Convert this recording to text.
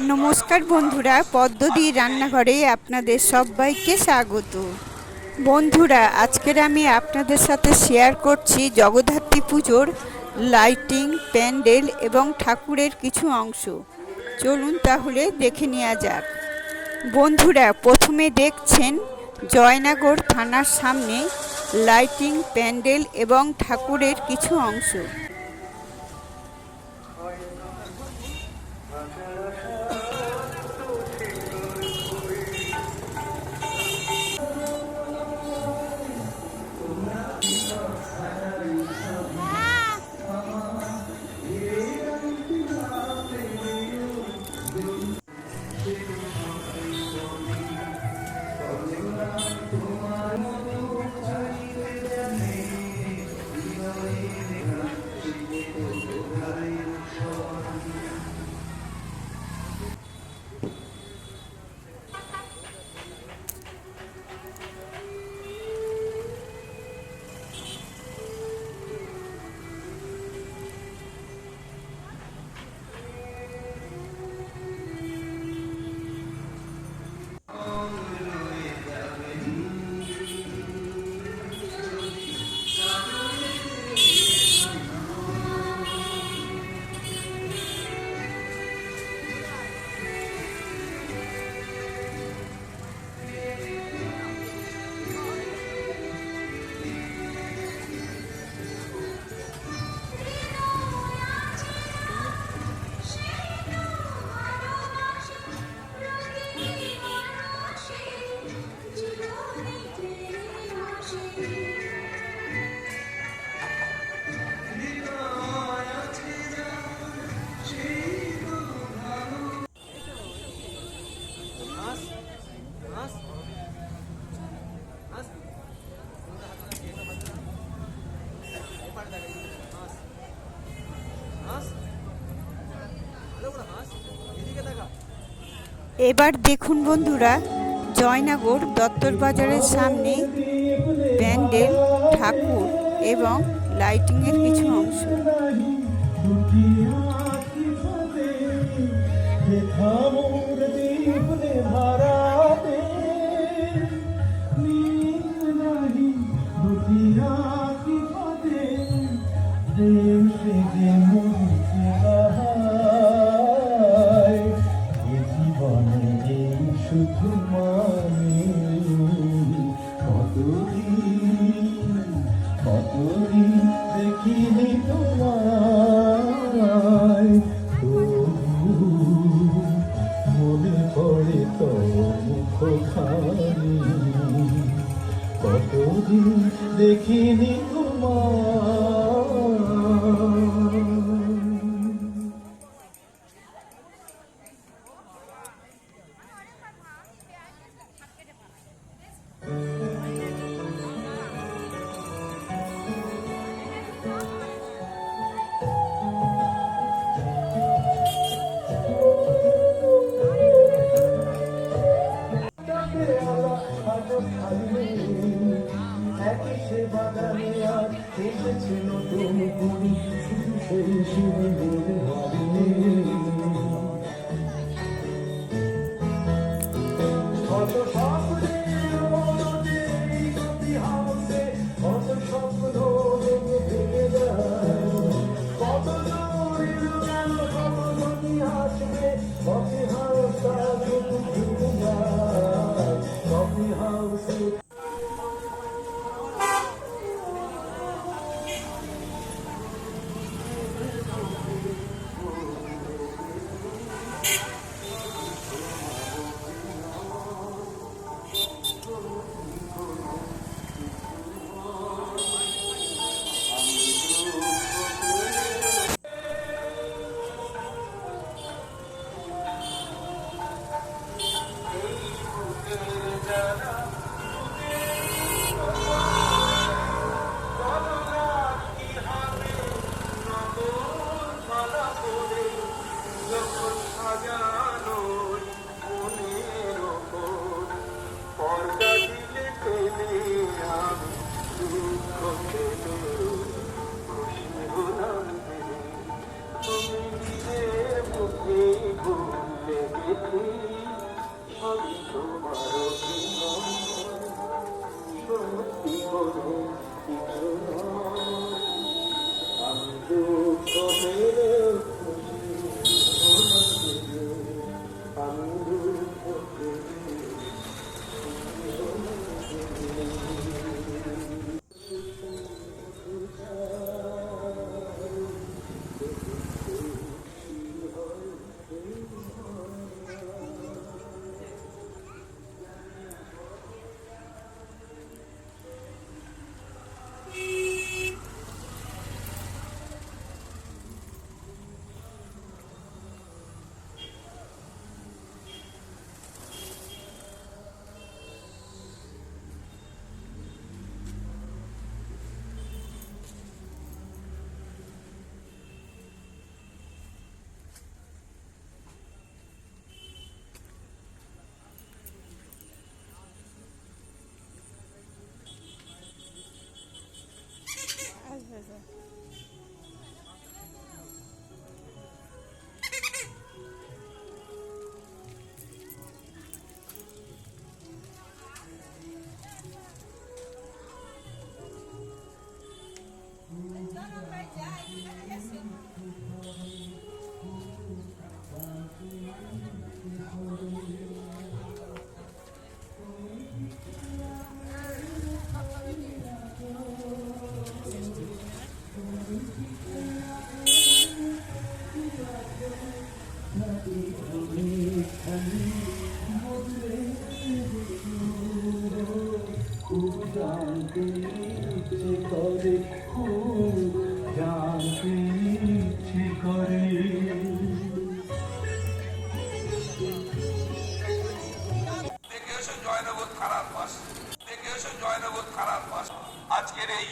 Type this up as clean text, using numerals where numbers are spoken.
নমস্কার বন্ধুরা, পদ্মদি রান্নাঘরে আপনাদের সবাইকে স্বাগত। বন্ধুরা, আজকের আমি আপনাদের সাথে শেয়ার করছি জগদ্ধাত্রী পুজোর লাইটিং, প্যান্ডেল এবং ঠাকুরের কিছু অংশ। চলুন তাহলে দেখে নেওয়া যাক। বন্ধুরা, প্রথমে দেখছেন জয়নগর থানার সামনে লাইটিং, প্যান্ডেল এবং ঠাকুরের কিছু অংশ। এবার দেখুন বন্ধুরা, জয়নগর দত্তর বাজারের সামনে প্যান্ডেল, ঠাকুর এবং লাইটিংয়ের কিছু অংশ। দেখিনি তোমায়, মনে পড়ে তোর মুখখানি, কতদিন দেখিনি তোমায়। বাগানে আর এসেছে নতুন কুড়ি, শুধু সেই শিবের বাড়ি। কত স্বপ্ন কত স্বপ্ন ভেঙে যায়, কত কত ধনী হাসবে, কফি হাউসটা শুধু ভেঙে যায়, কফি হাউসে। মিঠালি বদলে খুব জানতে ইচ্ছে করে, খুব জানতে ইচ্ছে করে। দেখে এসো জয়নগর থানার পাশে, দেখে এসো জয়নগর থানার পাশে আজকের এই